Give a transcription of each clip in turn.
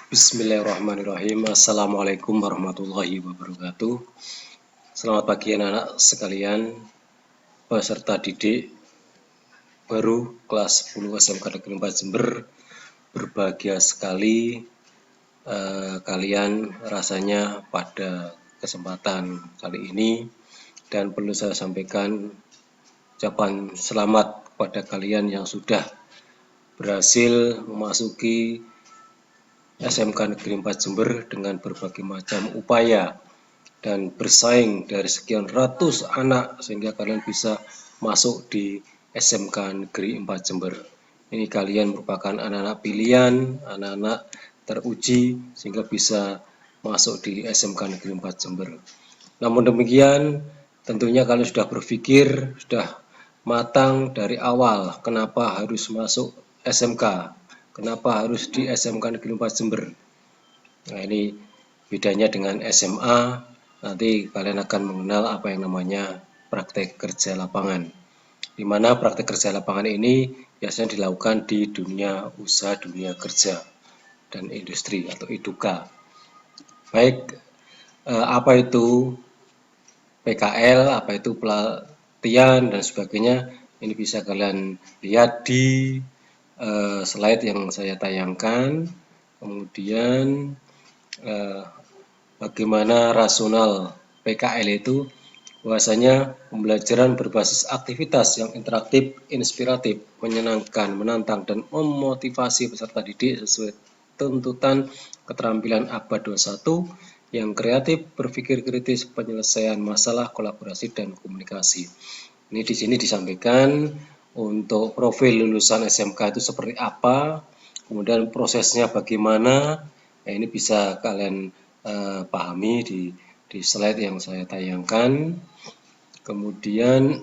Bismillahirrahmanirrahim. Assalamualaikum warahmatullahi wabarakatuh. Selamat pagi anak-anak sekalian, peserta didik baru kelas 10 SMK Negeri 4 Jember. Berbahagia sekali kalian rasanya pada kesempatan kali ini, dan perlu saya sampaikan ucapan selamat kepada kalian yang sudah berhasil memasuki SMK Negeri 4 Jember dengan berbagai macam upaya dan bersaing dari sekian ratus anak sehingga kalian bisa masuk di SMK Negeri 4 Jember. Ini kalian merupakan anak-anak pilihan, anak-anak teruji sehingga bisa masuk di SMK Negeri 4 Jember. Namun demikian, tentunya kalian sudah berpikir, sudah matang dari awal kenapa harus masuk SMK. Kenapa harus di SMK Negeri 4 Jember? Nah, ini bedanya dengan SMA. Nanti kalian akan mengenal apa yang namanya praktek kerja lapangan. Di mana praktek kerja lapangan ini biasanya dilakukan di dunia usaha, dunia kerja, dan industri atau IDUKA. Baik, apa itu PKL, apa itu pelatihan, dan sebagainya. Ini bisa kalian lihat di slide yang saya tayangkan. Kemudian bagaimana rasional PKL itu, bahwasanya pembelajaran berbasis aktivitas yang interaktif, inspiratif, menyenangkan, menantang, dan memotivasi peserta didik sesuai tuntutan keterampilan abad 21 yang kreatif, berpikir kritis, penyelesaian masalah, kolaborasi, dan komunikasi. Ini di sini disampaikan untuk profil lulusan SMK itu seperti apa, kemudian prosesnya bagaimana. Nah, ini bisa kalian pahami di slide yang saya tayangkan. Kemudian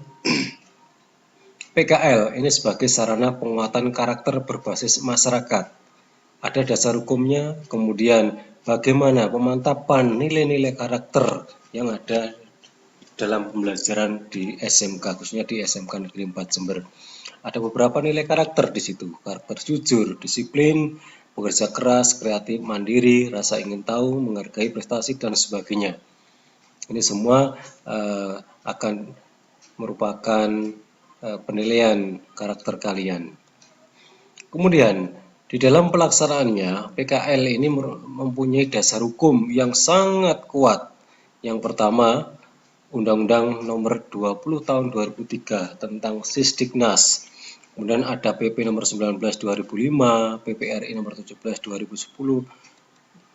PKL ini sebagai sarana penguatan karakter berbasis masyarakat. Ada dasar hukumnya, kemudian bagaimana pemantapan nilai-nilai karakter yang ada dalam pembelajaran di SMK, khususnya di SMK Negeri 4 Jember. Ada beberapa nilai karakter di situ, karakter jujur, disiplin, bekerja keras, kreatif, mandiri, rasa ingin tahu, menghargai prestasi, dan sebagainya. Ini semua akan merupakan penilaian karakter kalian. Kemudian di dalam pelaksanaannya, PKL ini mempunyai dasar hukum yang sangat kuat. Yang pertama, Undang-Undang Nomor 20 Tahun 2003 tentang Sisdiknas. Kemudian ada PP Nomor 19 2005, PPRI Nomor 17 2010.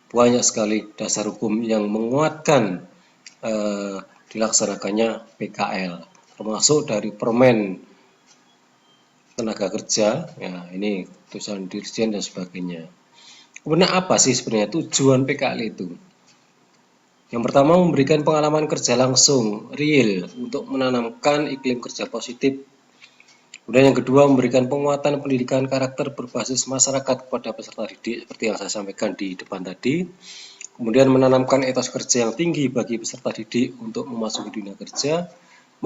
Banyak sekali dasar hukum yang menguatkan dilaksanakannya PKL, termasuk dari Permen Tenaga Kerja, ya ini tulisan dirjen dan sebagainya. Kemudian apa sih sebenarnya tujuan PKL itu? Yang pertama, memberikan pengalaman kerja langsung, real, untuk menanamkan iklim kerja positif. Kemudian yang kedua, memberikan penguatan pendidikan karakter berbasis masyarakat kepada peserta didik, seperti yang saya sampaikan di depan tadi. Kemudian menanamkan etos kerja yang tinggi bagi peserta didik untuk memasuki dunia kerja,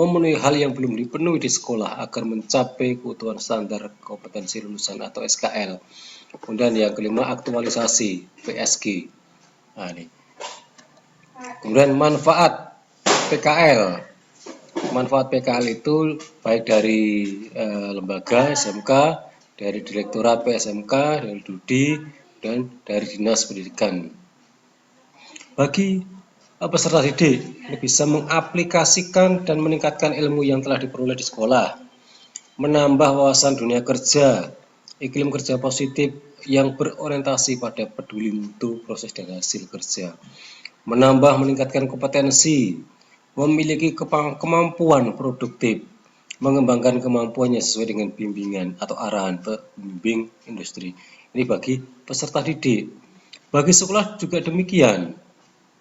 memenuhi hal yang belum dipenuhi di sekolah agar mencapai kebutuhan standar kompetensi lulusan atau SKL. Kemudian yang kelima, aktualisasi PSG. Nah, ini. Kemudian manfaat PKL. Manfaat PKL itu baik dari lembaga SMK, dari Direktorat PSMK, dari DUDI, dan dari Dinas Pendidikan. Bagi peserta didik, ini bisa mengaplikasikan dan meningkatkan ilmu yang telah diperoleh di sekolah, menambah wawasan dunia kerja, iklim kerja positif yang berorientasi pada peduli mutu, proses dan hasil kerja, meningkatkan kompetensi, memiliki kemampuan produktif, mengembangkan kemampuannya sesuai dengan bimbingan atau arahan pembimbing industri. Ini bagi peserta didik. Bagi sekolah juga demikian.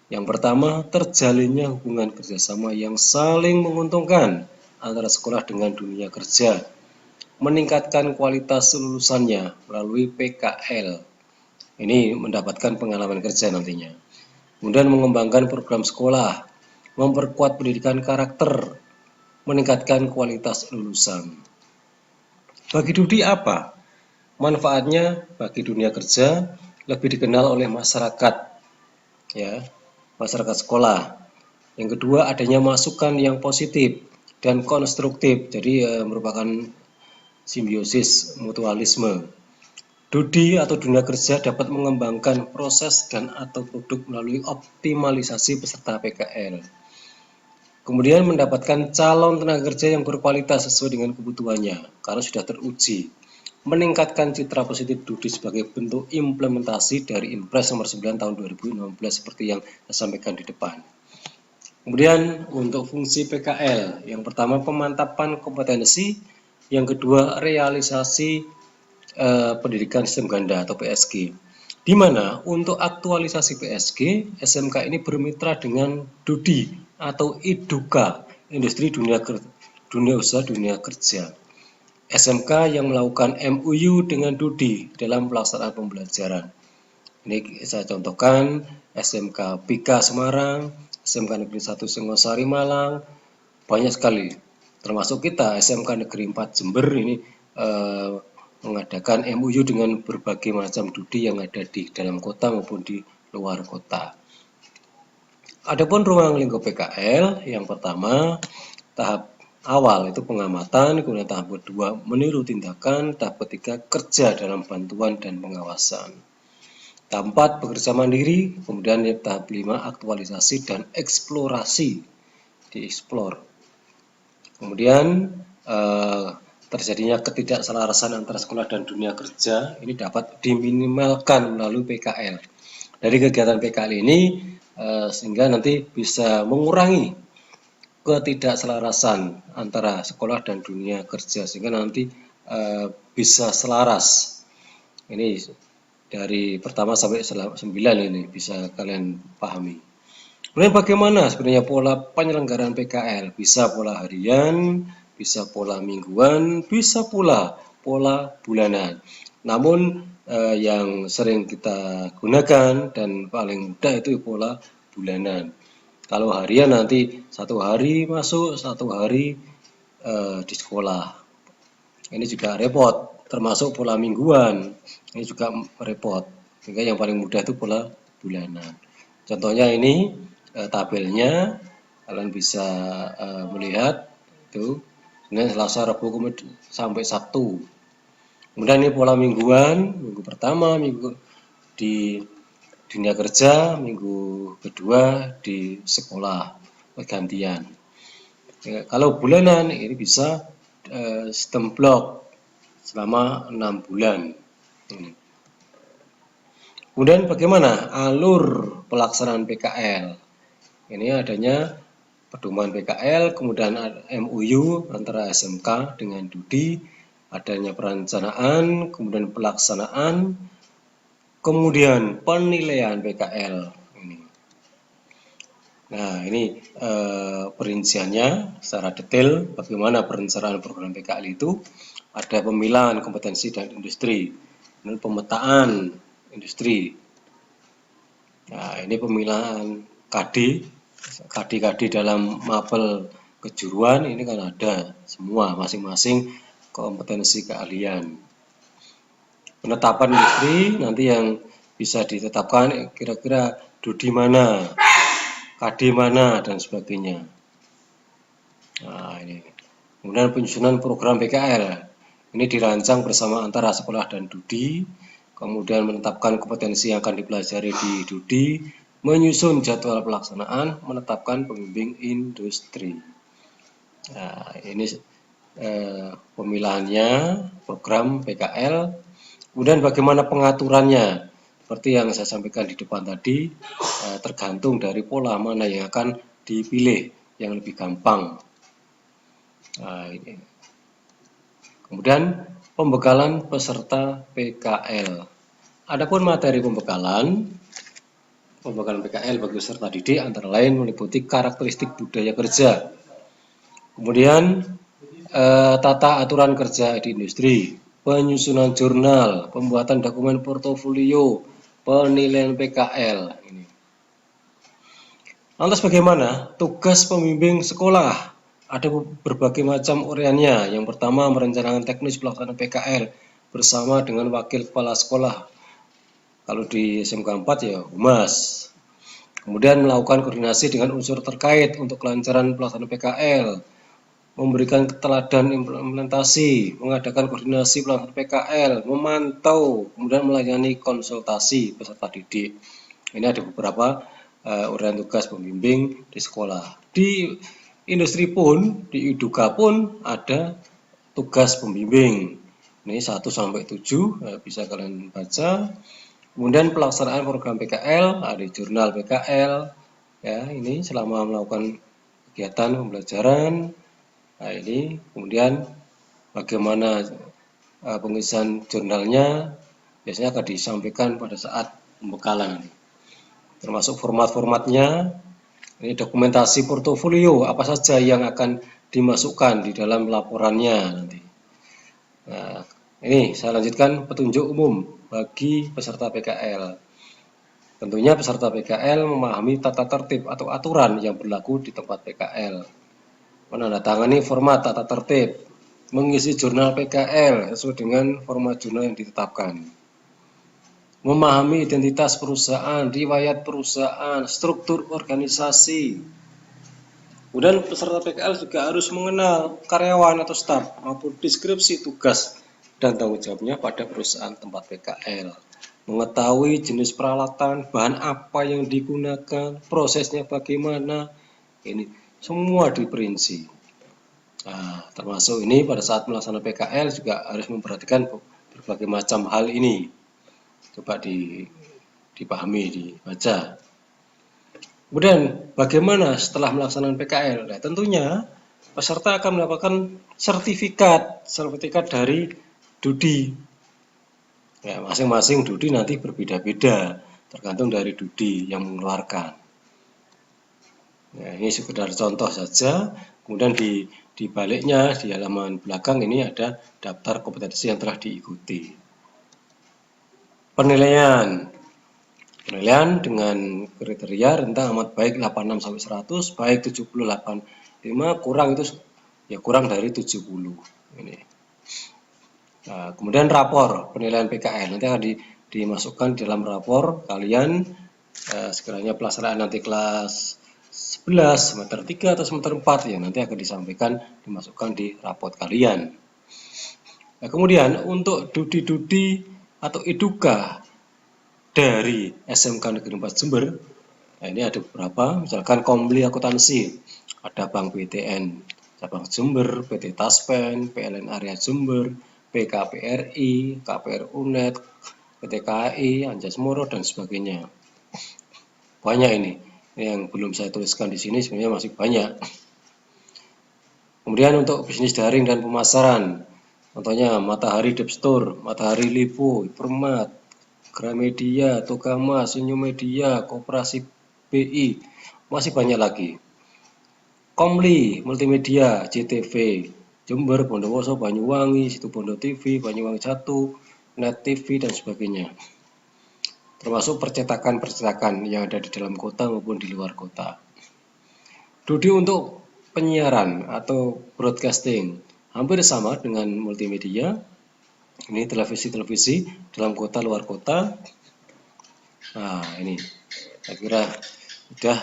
Yang pertama, terjalinnya hubungan kerjasama yang saling menguntungkan antara sekolah dengan dunia kerja, meningkatkan kualitas lulusannya melalui PKL. Ini mendapatkan pengalaman kerja nantinya. Kemudian mengembangkan program sekolah, memperkuat pendidikan karakter, meningkatkan kualitas lulusan. Bagi DUDI apa? Manfaatnya bagi dunia kerja, lebih dikenal oleh masyarakat, ya, masyarakat sekolah. Yang kedua, adanya masukan yang positif dan konstruktif, jadi merupakan simbiosis mutualisme. Dudi atau dunia kerja dapat mengembangkan proses dan atau produk melalui optimalisasi peserta PKL. Kemudian mendapatkan calon tenaga kerja yang berkualitas sesuai dengan kebutuhannya karena sudah teruji. Meningkatkan citra positif Dudi sebagai bentuk implementasi dari Impres nomor 9 tahun 2016 seperti yang saya sampaikan di depan. Kemudian untuk fungsi PKL, yang pertama pemantapan kompetensi, yang kedua realisasi pendidikan sistem ganda atau PSG. Di mana untuk aktualisasi PSG, SMK ini bermitra dengan Dudi atau IDUKA, Industri Dunia Usaha Dunia Kerja. SMK yang melakukan MOU dengan Dudi dalam pelaksanaan pembelajaran. Ini saya contohkan SMK PIKA Semarang, SMK Negeri 1 Singosari Malang, banyak sekali. Termasuk kita SMK Negeri 4 Jember ini mengadakan MOU dengan berbagai macam Dudi yang ada di dalam kota maupun di luar kota. Adapun ruang lingkup PKL, yang pertama tahap awal itu pengamatan, kemudian tahap kedua meniru tindakan, tahap ketiga kerja dalam bantuan dan pengawasan. Tahap 4 bekerja mandiri, kemudian tahap 5 aktualisasi dan eksplorasi, dieksplor. Kemudian terjadinya ketidakselarasan antara sekolah dan dunia kerja ini dapat diminimalkan melalui PKL. Dari kegiatan PKL ini sehingga nanti bisa mengurangi ketidakselarasan antara sekolah dan dunia kerja sehingga nanti bisa selaras. Ini dari pertama sampai 9 ini bisa kalian pahami. Kemudian bagaimana sebenarnya pola penyelenggaraan PKL? Bisa pola harian, bisa pola mingguan, bisa pula pola bulanan. Namun yang sering kita gunakan dan paling mudah itu pola bulanan. Kalau harian nanti 1 hari masuk, 1 hari di sekolah. Ini juga repot, termasuk pola mingguan. Ini juga repot. Sehingga yang paling mudah itu pola bulanan. Contohnya ini tabelnya, kalian bisa melihat itu. Senin, Selasa, Rabu, sampai Sabtu. Kemudian ini pola mingguan, minggu pertama, minggu di dunia kerja, minggu kedua di sekolah, pergantian. Ya, kalau bulanan ini bisa sistem blok selama 6 bulan. Kemudian bagaimana alur pelaksanaan PKL? Ini adanya pedoman PKL, kemudian MOU antara SMK dengan Dudi, adanya perencanaan, kemudian pelaksanaan, kemudian penilaian PKL. Nah, ini perinciannya secara detail bagaimana perencanaan program PKL itu. Ada pemilahan kompetensi dan industri, dan pemetaan industri. Nah, ini pemilahan KD dalam mapel kejuruan ini kan ada semua masing-masing kompetensi keahlian. Penetapan industri nanti yang bisa ditetapkan kira-kira Dudi mana, KD mana dan sebagainya. Nah, ini. Kemudian penyusunan program PKL. Ini dirancang bersama antara sekolah dan Dudi. Kemudian menetapkan kompetensi yang akan dipelajari di Dudi, menyusun jadwal pelaksanaan, menetapkan pembimbing industri. Nah, ini pemilahannya program PKL. Kemudian bagaimana pengaturannya? Seperti yang saya sampaikan di depan tadi, tergantung dari pola mana yang akan dipilih yang lebih gampang. Nah, ini. Kemudian pembekalan peserta PKL. Adapun materi pembekalan PKL bagi peserta didik antara lain meliputi karakteristik budaya kerja, kemudian tata aturan kerja di industri, penyusunan jurnal, pembuatan dokumen portofolio, penilaian PKL. Lantas bagaimana tugas pembimbing sekolah? Ada berbagai macam uraiannya. Yang pertama, merencanakan teknis pelaksanaan PKL bersama dengan wakil kepala sekolah Kalau di SMK 4 ya humas. Kemudian melakukan koordinasi dengan unsur terkait untuk kelancaran pelaksanaan PKL, memberikan teladan implementasi, mengadakan koordinasi pelaksanaan PKL, memantau, kemudian melayani konsultasi peserta didik. Ini ada beberapa uraian tugas pembimbing di sekolah. Di industri pun, di Iduka pun ada tugas pembimbing. Ini 1 sampai 7 bisa kalian baca. Kemudian pelaksanaan program PKL, ada jurnal PKL, ya ini selama melakukan kegiatan pembelajaran. Nah ini kemudian bagaimana pengisian jurnalnya, biasanya akan disampaikan pada saat pembekalan. Termasuk format-formatnya, ini dokumentasi portofolio apa saja yang akan dimasukkan di dalam laporannya nanti. Nah, ini saya lanjutkan petunjuk umum bagi peserta PKL. Tentunya peserta PKL memahami tata tertib atau aturan yang berlaku di tempat PKL. Menandatangani format tata tertib, mengisi jurnal PKL sesuai dengan format jurnal yang ditetapkan. Memahami identitas perusahaan, riwayat perusahaan, struktur organisasi. Kemudian peserta PKL juga harus mengenal karyawan atau staf maupun deskripsi tugas dan tanggung jawabnya pada perusahaan tempat PKL. Mengetahui jenis peralatan, bahan apa yang digunakan, prosesnya bagaimana, ini semua diperinci. Nah, termasuk ini pada saat melaksanakan PKL juga harus memperhatikan berbagai macam hal ini. Coba dipahami, dibaca. Kemudian bagaimana setelah melaksanakan PKL? Nah, tentunya peserta akan mendapatkan sertifikat dari Dudi. Ya, masing-masing Dudi nanti berbeda-beda, tergantung dari Dudi yang mengeluarkan. Nah, ini sekedar contoh saja. Kemudian di baliknya, di halaman belakang ini ada daftar kompetensi yang telah diikuti. Penilaian dengan kriteria rentang amat baik 86 sampai 100, baik 78,5, kurang itu ya kurang dari 70. Ini. Nah, kemudian rapor penilaian PKL nanti akan dimasukkan dalam rapor kalian sekiranya pelaksanaan nanti kelas 11, semester 3 atau semester 4 ya nanti akan disampaikan dimasukkan di raport kalian. Nah, kemudian untuk Dudi atau Iduka dari SMK Negeri 4 Jember, nah ini ada beberapa, misalkan Komli Akuntansi, ada Bank BTN Cabang Jember, PT Taspen, PLN Area Jember, PKPRI, KPR Unet, PT KAI, Anjas Moro, dan sebagainya. Banyak ini yang belum saya tuliskan di sini, sebenarnya masih banyak. Kemudian untuk bisnis daring dan pemasaran, contohnya Matahari Depstore, Matahari Lipo, Permat, Gramedia, Togama, Senyum Media, Koperasi BI, masih banyak lagi. Komli, Multimedia, JTV, Jember, Bondowoso, Banyuwangi, Situbondo TV, Banyuwangi 1, Net TV, dan sebagainya. Termasuk percetakan-percetakan yang ada di dalam kota maupun di luar kota. Dudi untuk penyiaran atau broadcasting hampir sama dengan multimedia. Ini televisi dalam kota, luar kota. Nah, ini saya kira sudah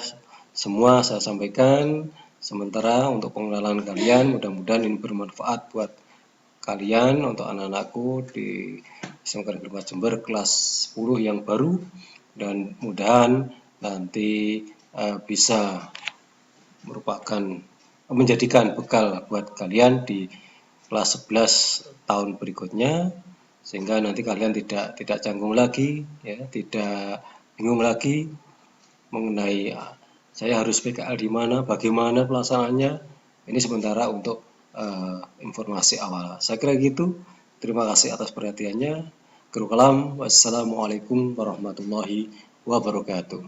semua saya sampaikan. Sementara untuk pengenalan kalian, mudah-mudahan ini bermanfaat buat kalian, untuk anak-anakku di SMK Negeri 4 Jember kelas 10 yang baru, dan mudahan nanti bisa menjadikan bekal buat kalian di kelas 11 tahun berikutnya, sehingga nanti kalian tidak canggung lagi, ya, tidak bingung lagi mengenai saya harus PKL di mana, bagaimana pelaksanaannya. Ini sementara untuk informasi awal. Saya kira gitu. Terima kasih atas perhatiannya. Wassalamualaikum warahmatullahi wabarakatuh.